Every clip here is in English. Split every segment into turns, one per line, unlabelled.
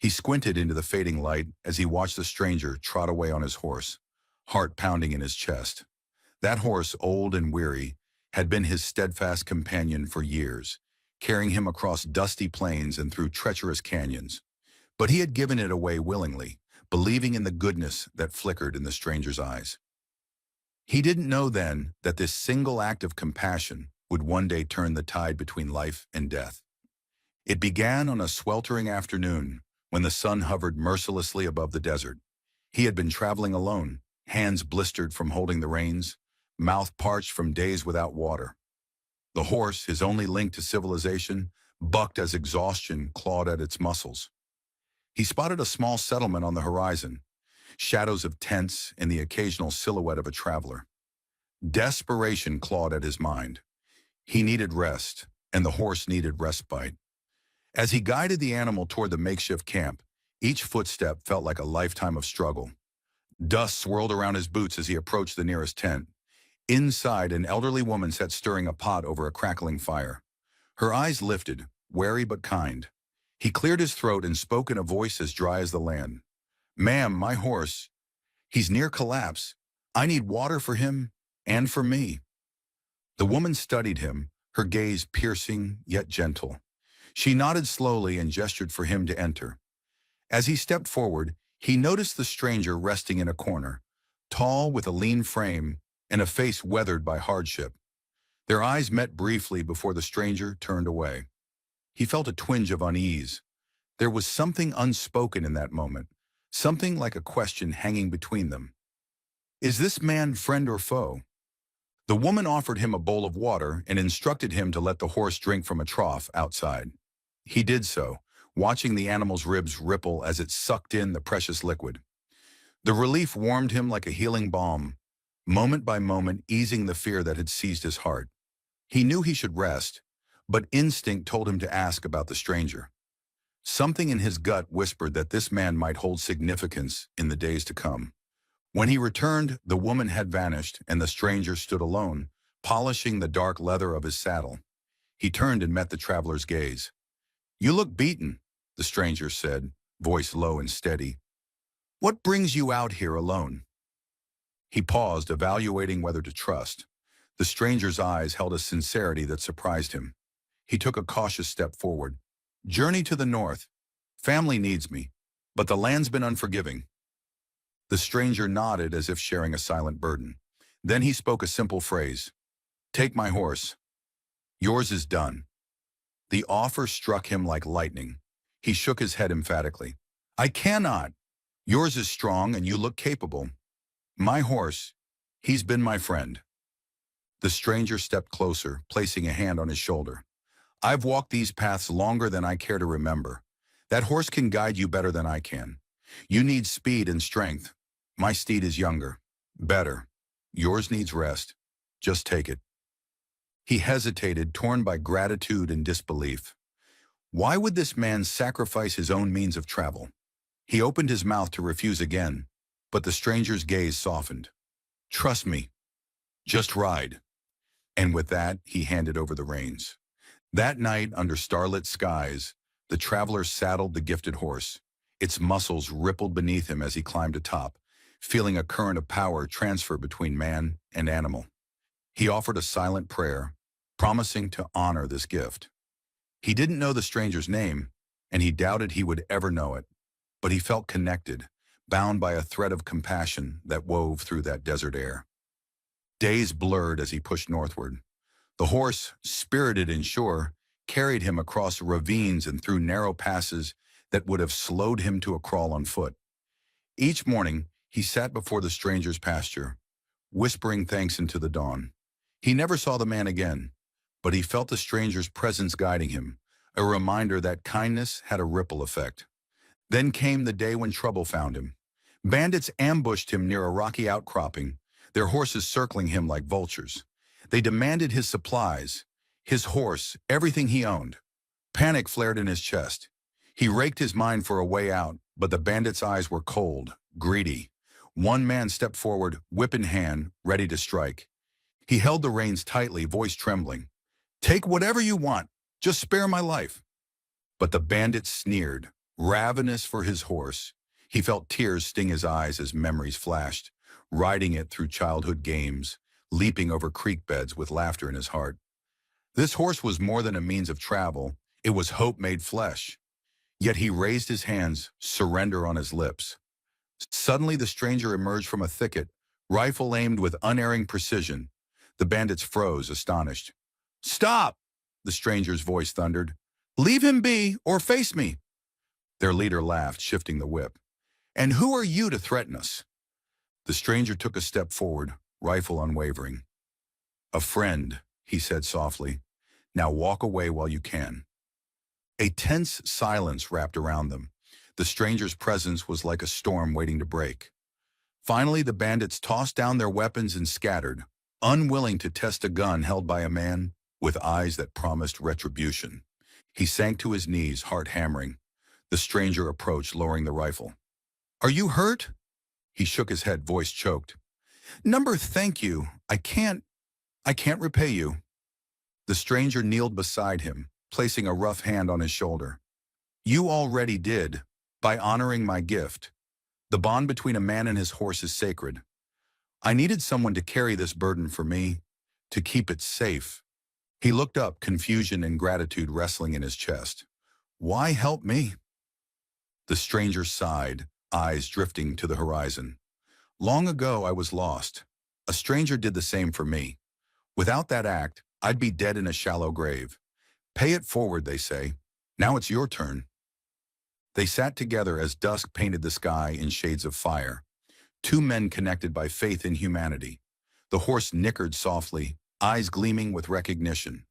He squinted into the fading light as he watched the stranger trot away on his horse, heart pounding in his chest. That horse, old and weary, had been his steadfast companion for years, carrying him across dusty plains and through treacherous canyons. But he had given it away willingly, believing in the goodness that flickered in the stranger's eyes. He didn't know then that this single act of compassion would one day turn the tide between life and death. It began on a sweltering afternoon when the sun hovered mercilessly above the desert. He had been traveling alone, hands blistered from holding the reins, mouth parched from days without water. The horse, his only link to civilization, bucked as exhaustion clawed at its muscles. He spotted a small settlement on the horizon, shadows of tents and the occasional silhouette of a traveler. Desperation clawed at his mind. He needed rest, and the horse needed respite. As he guided the animal toward the makeshift camp, each footstep felt like a lifetime of struggle. Dust swirled around his boots as he approached the nearest tent. Inside, an elderly woman sat stirring a pot over a crackling fire. Her eyes lifted, wary but kind. He cleared his throat and spoke in a voice as dry as the land. "Ma'am, my horse, he's near collapse. I need water for him and for me." The woman studied him, her gaze piercing yet gentle. She nodded slowly and gestured for him to enter. As he stepped forward, he noticed the stranger resting in a corner, tall with a lean frame and a face weathered by hardship. Their eyes met briefly before the stranger turned away. He felt a twinge of unease. There was something unspoken in that moment, something like a question hanging between them. Is this man friend or foe? The woman offered him a bowl of water and instructed him to let the horse drink from a trough outside. He did so, watching the animal's ribs ripple as it sucked in the precious liquid. The relief warmed him like a healing balm, moment by moment easing the fear that had seized his heart. He knew he should rest, but instinct told him to ask about the stranger. Something in his gut whispered that this man might hold significance in the days to come. When he returned, the woman had vanished and the stranger stood alone, polishing the dark leather of his saddle. He turned and met the traveler's gaze. "You look beaten," the stranger said, voice low and steady. "What brings you out here alone?" He paused, evaluating whether to trust. The stranger's eyes held a sincerity that surprised him. He took a cautious step forward. "Journey to the north. Family needs me, but the land's been unforgiving." The stranger nodded as if sharing a silent burden. Then he spoke a simple phrase. "Take my horse. Yours is done." The offer struck him like lightning. He shook his head emphatically. "I cannot. Yours is strong and you look capable. My horse, he's been my friend." The stranger stepped closer, placing a hand on his shoulder. "I've walked these paths longer than I care to remember. That horse can guide you better than I can. You need speed and strength. My steed is younger, better. Yours needs rest. Just take it." He hesitated, torn by gratitude and disbelief. Why would this man sacrifice his own means of travel? He opened his mouth to refuse again, but the stranger's gaze softened. "Trust me. Just ride." And with that, he handed over the reins. That night, under starlit skies, the traveler saddled the gifted horse. Its muscles rippled beneath him as he climbed atop, feeling a current of power transfer between man and animal. He offered a silent prayer, promising to honor this gift. He didn't know the stranger's name, and he doubted he would ever know it, but he felt connected, bound by a thread of compassion that wove through that desert air. Days blurred as he pushed northward. The horse, spirited and sure, carried him across ravines and through narrow passes that would have slowed him to a crawl on foot. Each morning, he sat before the stranger's pasture, whispering thanks into the dawn. He never saw the man again, but he felt the stranger's presence guiding him, a reminder that kindness had a ripple effect. Then came the day when trouble found him. Bandits ambushed him near a rocky outcropping, their horses circling him like vultures. They demanded his supplies, his horse, everything he owned. Panic flared in his chest. He raked his mind for a way out, but the bandits' eyes were cold, greedy. One man stepped forward, whip in hand, ready to strike. He held the reins tightly, voice trembling. "Take whatever you want, just spare my life." But the bandit sneered. Ravenous for his horse, he felt tears sting his eyes as memories flashed, riding it through childhood games, leaping over creek beds with laughter in his heart. This horse was more than a means of travel, it was hope made flesh. Yet he raised his hands, surrender on his lips. Suddenly the stranger emerged from a thicket, rifle aimed with unerring precision. The bandits froze, astonished. "Stop!" the stranger's voice thundered. "Leave him be, or face me." Their leader laughed, shifting the whip. "And who are you to threaten us?" The stranger took a step forward, rifle unwavering. "A friend," he said softly. "Now walk away while you can." A tense silence wrapped around them. The stranger's presence was like a storm waiting to break. Finally, the bandits tossed down their weapons and scattered, unwilling to test a gun held by a man with eyes that promised retribution. He sank to his knees, heart hammering. The stranger approached, lowering the rifle. "Are you hurt?" He shook his head, voice choked. "Number, thank you. I can't repay you." The stranger kneeled beside him, placing a rough hand on his shoulder. "You already did, by honoring my gift. The bond between a man and his horse is sacred. I needed someone to carry this burden for me, to keep it safe." He looked up, confusion and gratitude wrestling in his chest. "Why help me?" The stranger sighed, eyes drifting to the horizon. "Long ago I was lost. A stranger did the same for me. Without that act, I'd be dead in a shallow grave. Pay it forward, they say. Now it's your turn." They sat together as dusk painted the sky in shades of fire. Two men connected by faith in humanity. The horse nickered softly, eyes gleaming with recognition.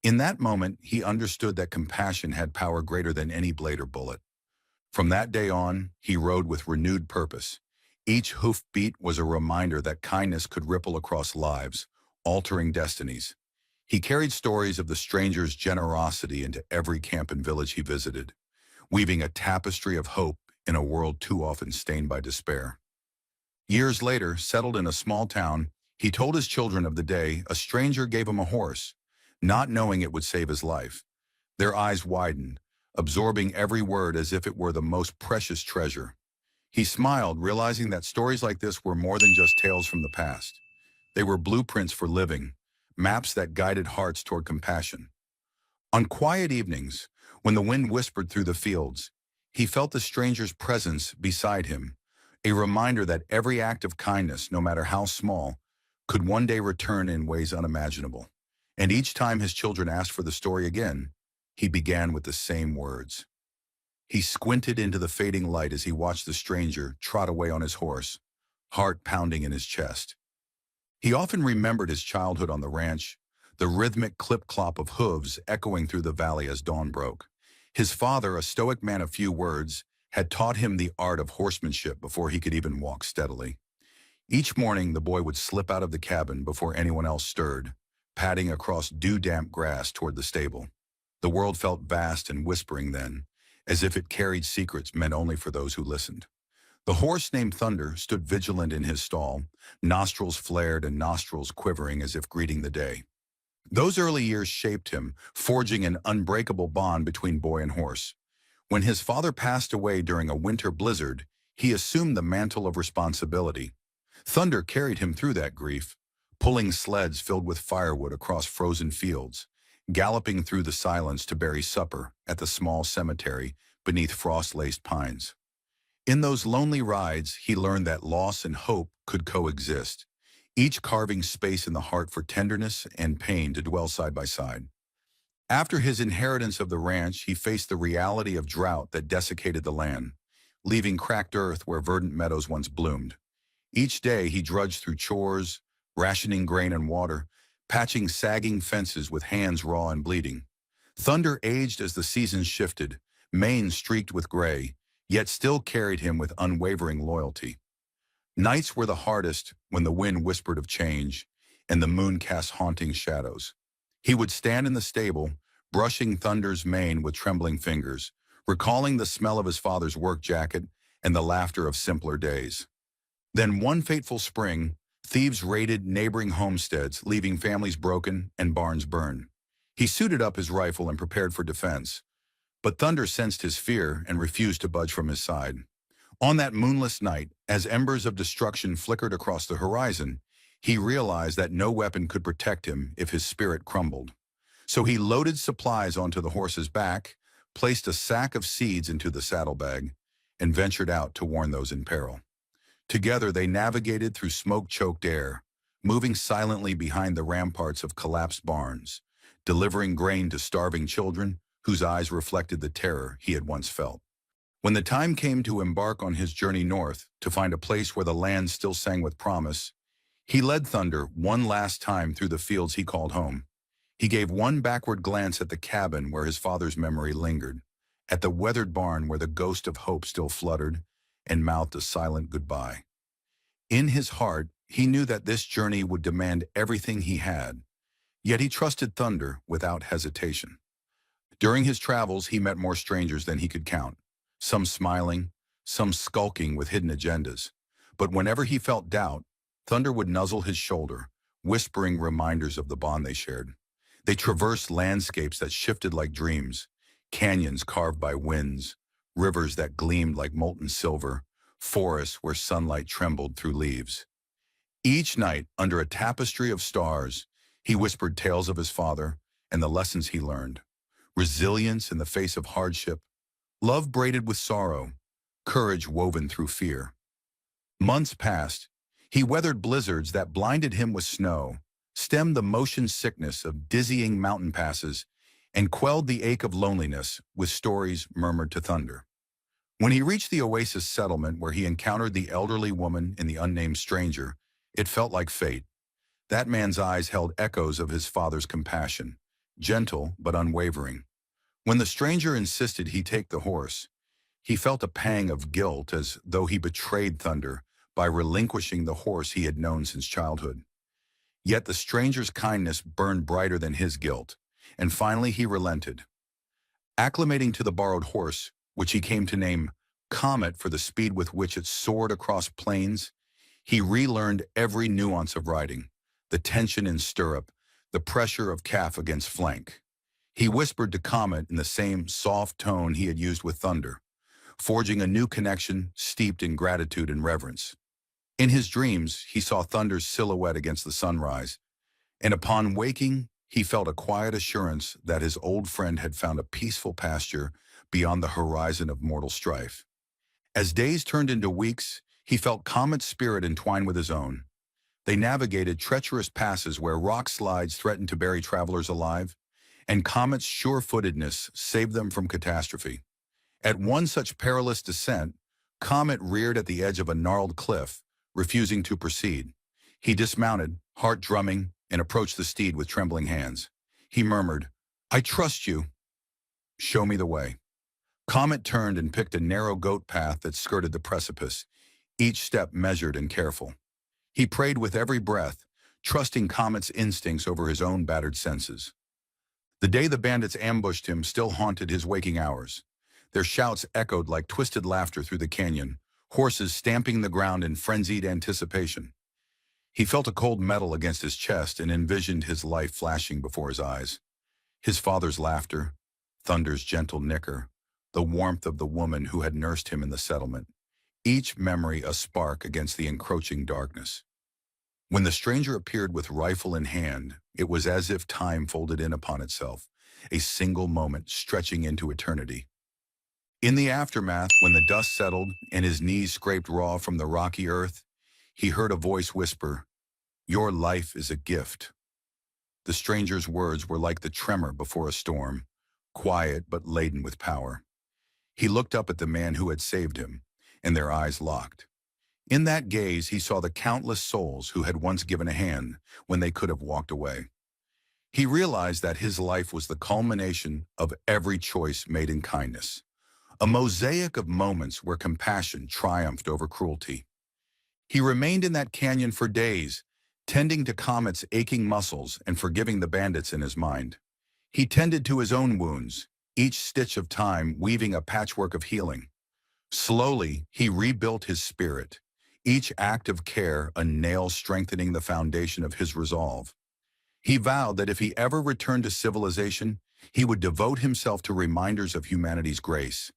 In that moment, he understood that compassion had power greater than any blade or bullet. From that day on, he rode with renewed purpose. Each hoofbeat was a reminder that kindness could ripple across lives, altering destinies. He carried stories of the stranger's generosity into every camp and village he visited, weaving a tapestry of hope in a world too often stained by despair. Years later, settled in a small town, he told his children of the day a stranger gave him a horse, not knowing it would save his life. Their eyes widened, absorbing every word as if it were the most precious treasure. He smiled, realizing that stories like this were more than just tales from the past. They were blueprints for living, maps that guided hearts toward compassion. On quiet evenings, when the wind whispered through the fields, he felt the stranger's presence beside him, a reminder that every act of kindness, no matter how small, could one day return in ways unimaginable. And each time his children asked for the story again, he began with the same words. He squinted into the fading light as he watched the stranger trot away on his horse, heart pounding in his chest. He often remembered his childhood on the ranch, the rhythmic clip-clop of hooves echoing through the valley as dawn broke. His father, a stoic man of few words, had taught him the art of horsemanship before he could even walk steadily. Each morning, the boy would slip out of the cabin before anyone else stirred, padding across dew-damp grass toward the stable. The world felt vast and whispering then, as if it carried secrets meant only for those who listened. The horse named Thunder stood vigilant in his stall, nostrils flared and nostrils quivering as if greeting the day. Those early years shaped him, forging an unbreakable bond between boy and horse. When his father passed away during a winter blizzard, he assumed the mantle of responsibility. Thunder carried him through that grief, pulling sleds filled with firewood across frozen fields, galloping through the silence to bury supper at the small cemetery beneath frost-laced pines. In those lonely rides, he learned that loss and hope could coexist, each carving space in the heart for tenderness and pain to dwell side by side. After his inheritance of the ranch, he faced the reality of drought that desiccated the land, leaving cracked earth where verdant meadows once bloomed. Each day he drudged through chores, rationing grain and water, patching sagging fences with hands raw and bleeding. Thunder aged as the seasons shifted, mane streaked with gray, yet still carried him with unwavering loyalty. Nights were the hardest when the wind whispered of change and the moon cast haunting shadows. He would stand in the stable, brushing Thunder's mane with trembling fingers, recalling the smell of his father's work jacket and the laughter of simpler days. Then one fateful spring, thieves raided neighboring homesteads, leaving families broken and barns burned. He suited up his rifle and prepared for defense. But Thunder sensed his fear and refused to budge from his side. On that moonless night, as embers of destruction flickered across the horizon, he realized that no weapon could protect him if his spirit crumbled. So he loaded supplies onto the horse's back, placed a sack of seeds into the saddlebag, and ventured out to warn those in peril. Together they navigated through smoke-choked air, moving silently behind the ramparts of collapsed barns, delivering grain to starving children whose eyes reflected the terror he had once felt. When the time came to embark on his journey north to find a place where the land still sang with promise, he led Thunder one last time through the fields he called home. He gave one backward glance at the cabin where his father's memory lingered, at the weathered barn where the ghost of hope still fluttered, and mouthed a silent goodbye. In his heart, he knew that this journey would demand everything he had, yet he trusted Thunder without hesitation. During his travels, he met more strangers than he could count, some smiling, some skulking with hidden agendas. But whenever he felt doubt, Thunder would nuzzle his shoulder, whispering reminders of the bond they shared. They traversed landscapes that shifted like dreams, canyons carved by winds, rivers that gleamed like molten silver, forests where sunlight trembled through leaves. Each night, under a tapestry of stars, he whispered tales of his father and the lessons he learned. Resilience in the face of hardship, love braided with sorrow, courage woven through fear. Months passed. He weathered blizzards that blinded him with snow, stemmed the motion sickness of dizzying mountain passes, and quelled the ache of loneliness with stories murmured to Thunder. When he reached the oasis settlement where he encountered the elderly woman and the unnamed stranger, it felt like fate. That man's eyes held echoes of his father's compassion, gentle but unwavering. When the stranger insisted he take the horse, he felt a pang of guilt as though he betrayed Thunder by relinquishing the horse he had known since childhood. Yet the stranger's kindness burned brighter than his guilt, and finally he relented. Acclimating to the borrowed horse, which he came to name Comet for the speed with which it soared across plains, he relearned every nuance of riding, the tension in stirrup, the pressure of calf against flank. He whispered to Comet in the same soft tone he had used with Thunder, forging a new connection steeped in gratitude and reverence. In his dreams, he saw Thunder's silhouette against the sunrise, and upon waking, he felt a quiet assurance that his old friend had found a peaceful pasture beyond the horizon of mortal strife. As days turned into weeks, he felt Comet's spirit entwined with his own. They navigated treacherous passes where rock slides threatened to bury travelers alive, and Comet's sure-footedness saved them from catastrophe. At one such perilous descent, Comet reared at the edge of a gnarled cliff, refusing to proceed. He dismounted, heart drumming, and approached the steed with trembling hands. He murmured, "I trust you. Show me the way." Comet turned and picked a narrow goat path that skirted the precipice, each step measured and careful. He prayed with every breath, trusting Comet's instincts over his own battered senses. The day the bandits ambushed him still haunted his waking hours. Their shouts echoed like twisted laughter through the canyon, horses stamping the ground in frenzied anticipation. He felt a cold metal against his chest and envisioned his life flashing before his eyes. His father's laughter, Thunder's gentle nicker, the warmth of the woman who had nursed him in the settlement, each memory a spark against the encroaching darkness. When the stranger appeared with rifle in hand, it was as if time folded in upon itself, a single moment stretching into eternity. In the aftermath, when the dust settled and his knees scraped raw from the rocky earth, he heard a voice whisper, "Your life is a gift." The stranger's words were like the tremor before a storm, quiet but laden with power. He looked up at the man who had saved him, and their eyes locked. In that gaze, he saw the countless souls who had once given a hand when they could have walked away. He realized that his life was the culmination of every choice made in kindness, a mosaic of moments where compassion triumphed over cruelty. He remained in that canyon for days, tending to Comet's aching muscles and forgiving the bandits in his mind. He tended to his own wounds, each stitch of time weaving a patchwork of healing. Slowly, he rebuilt his spirit, each act of care a nail strengthening the foundation of his resolve. He vowed that if he ever returned to civilization, He would devote himself to reminders of humanity's grace,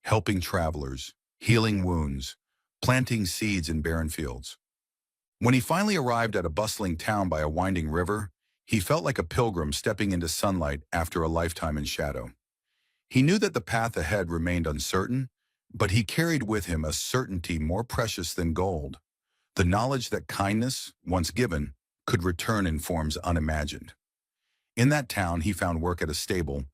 helping travelers, healing wounds, planting seeds in barren fields. When he finally arrived at a bustling town by a winding river, he felt like a pilgrim stepping into sunlight after a lifetime in shadow. He knew that the path ahead remained uncertain, but he carried with him a certainty more precious than gold, the knowledge that kindness, once given, could return in forms unimagined. In that town, he found work at a stable,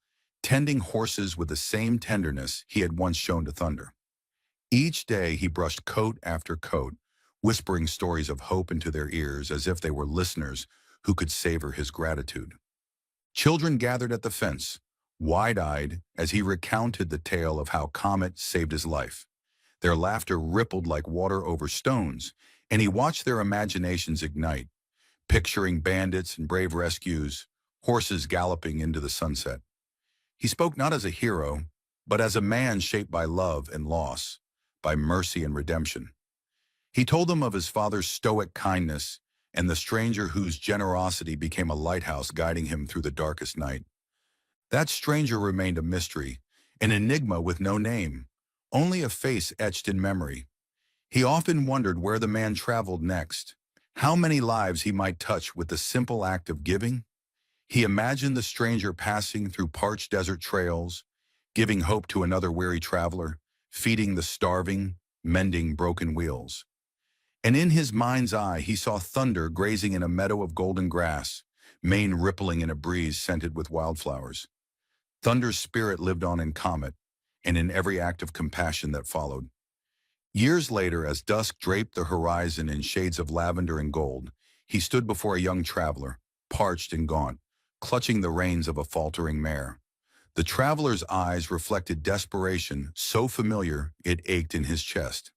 tending horses with the same tenderness he had once shown to Thunder. Each day he brushed coat after coat, whispering stories of hope into their ears as if they were listeners who could savor his gratitude. Children gathered at the fence, wide-eyed as he recounted the tale of how Comet saved his life. Their laughter rippled like water over stones, and he watched their imaginations ignite, picturing bandits and brave rescues, horses galloping into the sunset. He spoke not as a hero, but as a man shaped by love and loss, by mercy and redemption. He told them of his father's stoic kindness and the stranger whose generosity became a lighthouse guiding him through the darkest night. That stranger remained a mystery, an enigma with no name, only a face etched in memory. He often wondered where the man traveled next, how many lives he might touch with the simple act of giving. He imagined the stranger passing through parched desert trails, giving hope to another weary traveler, feeding the starving, mending broken wheels. And in his mind's eye, he saw Thunder grazing in a meadow of golden grass, mane rippling in a breeze scented with wildflowers. Thunder's spirit lived on in Comet, and in every act of compassion that followed. Years later, as dusk draped the horizon in shades of lavender and gold, he stood before a young traveler, parched and gaunt, clutching the reins of a faltering mare. The traveler's eyes reflected desperation so familiar it ached in his chest.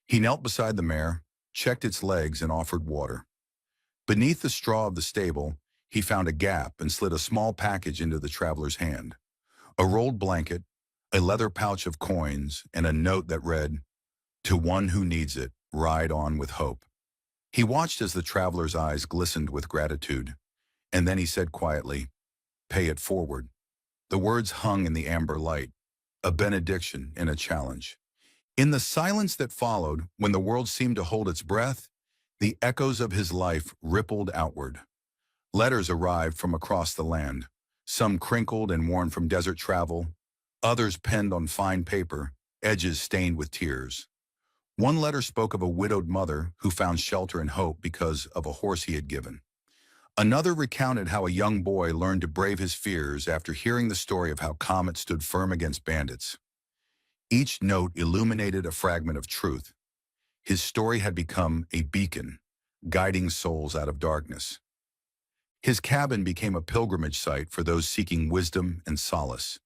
He knelt beside the mare, checked its legs, and offered water. Beneath the straw of the stable, he found a gap and slid a small package into the traveler's hand. A rolled blanket, a leather pouch of coins, and a note that read, "To one who needs it, ride on with hope." He watched as the traveler's eyes glistened with gratitude, and then he said quietly, "Pay it forward." The words hung in the amber light, a benediction and a challenge. In the silence that followed, when the world seemed to hold its breath, the echoes of his life rippled outward. Letters arrived from across the land, some crinkled and worn from desert travel, others penned on fine paper, edges stained with tears. One letter spoke of a widowed mother who found shelter and hope because of a horse he had given. Another recounted how a young boy learned to brave his fears after hearing the story of how Comet stood firm against bandits. Each note illuminated a fragment of truth. His story had become a beacon, guiding souls out of darkness. His cabin became a pilgrimage site for those seeking wisdom and solace.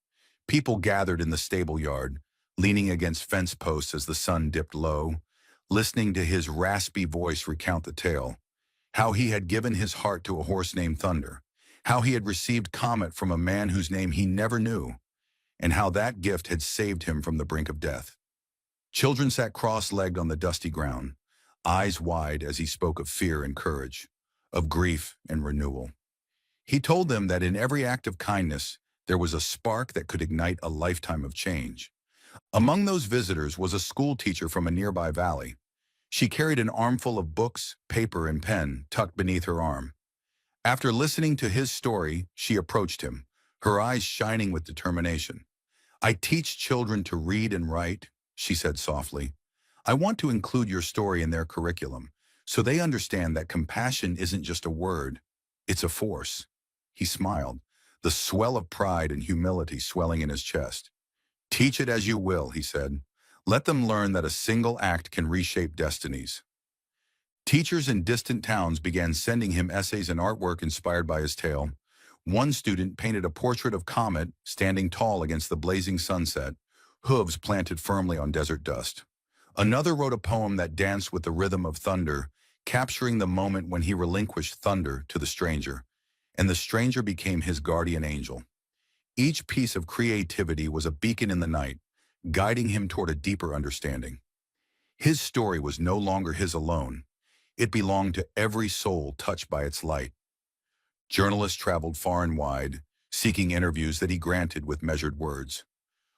People gathered in the stable yard, leaning against fence posts as the sun dipped low, listening to his raspy voice recount the tale, how he had given his heart to a horse named Thunder, how he had received Comet from a man whose name he never knew, and how that gift had saved him from the brink of death. Children sat cross-legged on the dusty ground, eyes wide as he spoke of fear and courage, of grief and renewal. He told them that in every act of kindness, there was a spark that could ignite a lifetime of change. Among those visitors was a school teacher from a nearby valley. She carried an armful of books, paper, and pen tucked beneath her arm. After listening to his story, she approached him, her eyes shining with determination. "I teach children to read and write," she said softly. "I want to include your story in their curriculum, so they understand that compassion isn't just a word, it's a force." He smiled, the swell of pride and humility swelling in his chest. "Teach it as you will," he said. "Let them learn that a single act can reshape destinies." Teachers in distant towns began sending him essays and artwork inspired by his tale. One student painted a portrait of Comet standing tall against the blazing sunset, hooves planted firmly on desert dust. Another wrote a poem that danced with the rhythm of thunder, capturing the moment when he relinquished Thunder to the stranger, and the stranger became his guardian angel. Each piece of creativity was a beacon in the night, guiding him toward a deeper understanding. His story was no longer his alone. It belonged to every soul touched by its light. Journalists traveled far and wide, seeking interviews that he granted with measured words.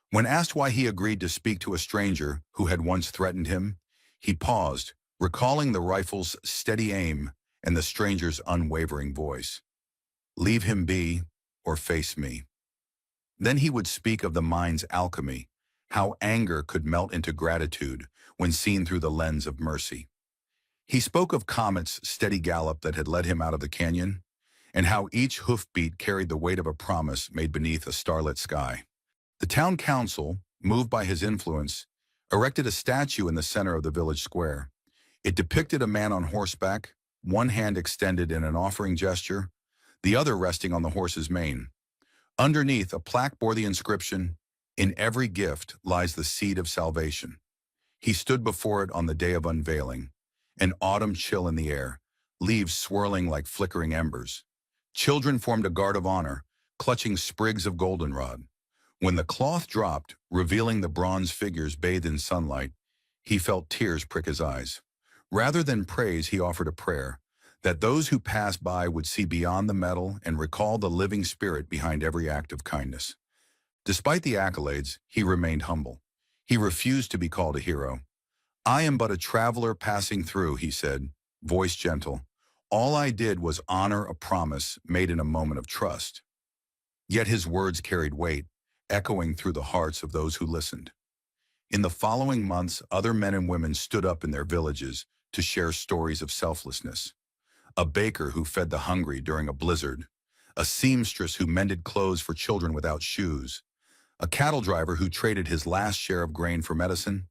When asked why he agreed to speak to a stranger who had once threatened him, he paused, recalling the rifle's steady aim and the stranger's unwavering voice. "Leave him be, or face me." Then he would speak of the mind's alchemy, how anger could melt into gratitude when seen through the lens of mercy. He spoke of Comet's steady gallop that had led him out of the canyon, and how each hoofbeat carried the weight of a promise made beneath a starlit sky. The town council, moved by his influence, erected a statue in the center of the village square. It depicted a man on horseback, one hand extended in an offering gesture, the other resting on the horse's mane. Underneath, a plaque bore the inscription, "In every gift lies the seed of salvation." He stood before it on the day of unveiling, an autumn chill in the air, leaves swirling like flickering embers. Children formed a guard of honor, clutching sprigs of goldenrod. When the cloth dropped, revealing the bronze figures bathed in sunlight, he felt tears prick his eyes. Rather than praise, he offered a prayer, that those who passed by would see beyond the metal and recall the living spirit behind every act of kindness. Despite the accolades, he remained humble. He refused to be called a hero. "I am but a traveler passing through," he said, voice gentle. "All I did was honor a promise made in a moment of trust." Yet his words carried weight, echoing through the hearts of those who listened. In the following months, other men and women stood up in their villages to share stories of selflessness. A baker who fed the hungry during a blizzard, a seamstress who mended clothes for children without shoes, a cattle driver who traded his last share of grain for medicine.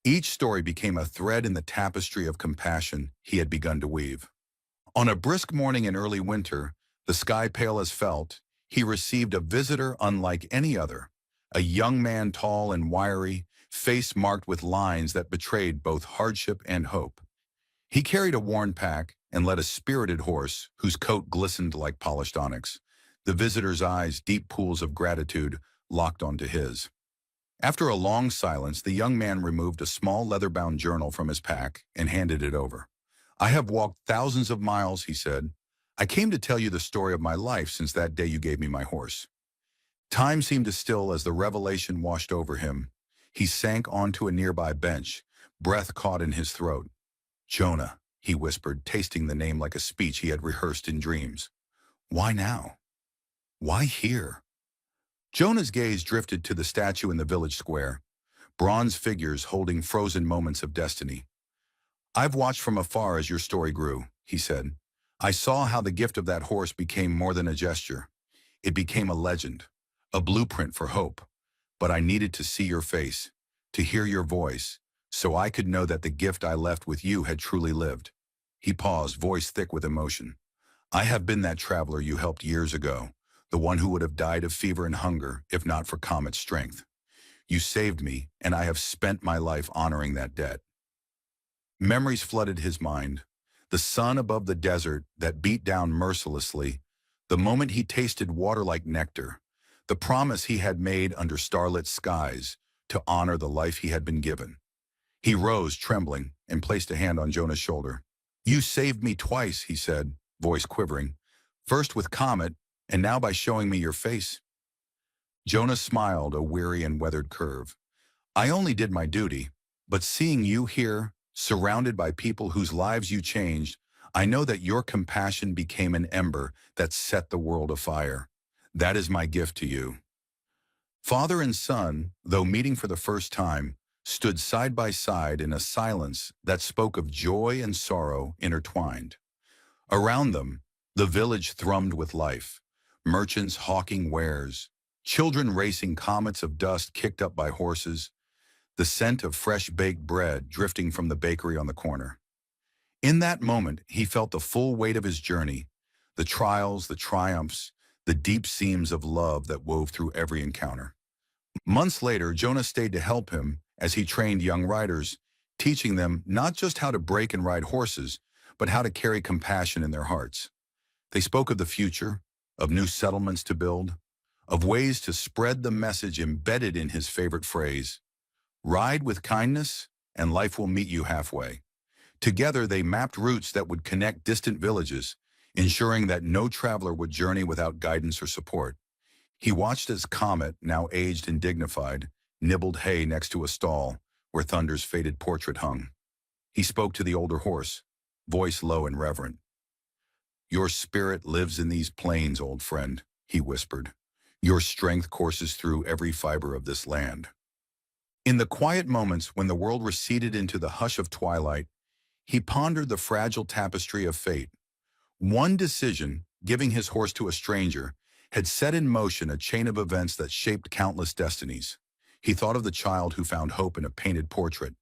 Each story became a thread in the tapestry of compassion he had begun to weave. On a brisk morning in early winter, the sky pale as felt, he received a visitor unlike any other, a young man tall and wiry, face marked with lines that betrayed both hardship and hope. He carried a worn pack and led a spirited horse whose coat glistened like polished onyx. The visitor's eyes, deep pools of gratitude, locked onto his. After a long silence, the young man removed a small leather-bound journal from his pack and handed it over. "I have walked thousands of miles," he said. "I came to tell you the story of my life since that day you gave me my horse." Time seemed to still as the revelation washed over him. He sank onto a nearby bench, breath caught in his throat. "Jonah," he whispered, tasting the name like a speech he had rehearsed in dreams. "Why now? Why here?" Jonah's gaze drifted to the statue in the village square, bronze figures holding frozen moments of destiny. "I've watched from afar as your story grew," he said. "I saw how the gift of that horse became more than a gesture. It became a legend, a blueprint for hope. But I needed to see your face, to hear your voice, so I could know that the gift I left with you had truly lived." He paused, voice thick with emotion. "I have been that traveler you helped years ago, the one who would have died of fever and hunger if not for Comet's strength. You saved me, and I have spent my life honoring that debt." Memories flooded his mind. The sun above the desert that beat down mercilessly, the moment he tasted water like nectar, the promise he had made under starlit skies to honor the life he had been given. He rose, trembling, and placed a hand on Jonah's shoulder. "You saved me twice," he said, voice quivering. "First with Comet, and now by showing me your face." Jonah smiled, a weary and weathered curve. "I only did my duty, but seeing you here, surrounded by people whose lives you changed, I know that your compassion became an ember that set the world afire. That is my gift to you." Father and son, though meeting for the first time, stood side by side in a silence that spoke of joy and sorrow intertwined. Around them, the village thrummed with life, merchants hawking wares, children racing comets of dust kicked up by horses, the scent of fresh baked bread drifting from the bakery on the corner. In that moment, he felt the full weight of his journey, the trials, the triumphs, the deep seams of love that wove through every encounter. Months later, Jonah stayed to help him as he trained young riders, teaching them not just how to break and ride horses, but how to carry compassion in their hearts. They spoke of the future, of new settlements to build, of ways to spread the message embedded in his favorite phrase, "Ride with kindness, and life will meet you halfway." Together, they mapped routes that would connect distant villages, ensuring that no traveler would journey without guidance or support. He watched as Comet, now aged and dignified, nibbled hay next to a stall where Thunder's faded portrait hung. He spoke to the older horse, voice low and reverent. "Your spirit lives in these plains, old friend," he whispered. "Your strength courses through every fiber of this land." In the quiet moments when the world receded into the hush of twilight, he pondered the fragile tapestry of fate. One decision, giving his horse to a stranger, had set in motion a chain of events that shaped countless destinies. He thought of the child who found hope in a painted portrait,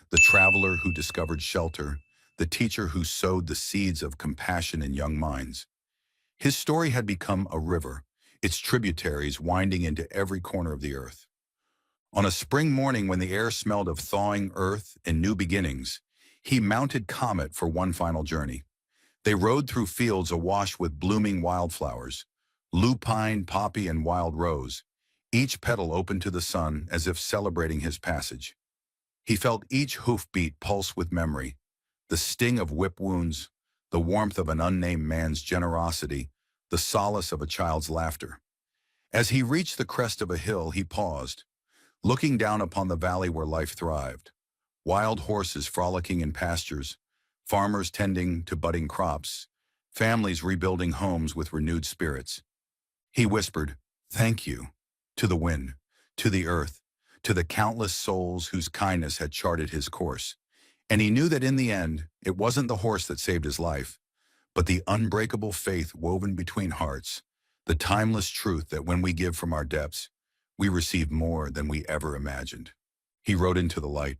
the traveler who discovered shelter, the teacher who sowed the seeds of compassion in young minds. His story had become a river, its tributaries winding into every corner of the earth. On a spring morning when the air smelled of thawing earth and new beginnings, he mounted Comet for one final journey. They rode through fields awash with blooming wildflowers, lupine, poppy, and wild rose, each petal open to the sun as if celebrating his passage. He felt each hoofbeat pulse with memory, the sting of whip wounds, the warmth of an unnamed man's generosity, the solace of a child's laughter. As he reached the crest of a hill, he paused, looking down upon the valley where life thrived. Wild horses frolicking in pastures, farmers tending to budding crops, families rebuilding homes with renewed spirits. He whispered, "Thank you," to the wind, to the earth, to the countless souls whose kindness had charted his course. And he knew that in the end, it wasn't the horse that saved his life, but the unbreakable faith woven between hearts, the timeless truth that when we give from our depths, we receive more than we ever imagined. He rode into the light,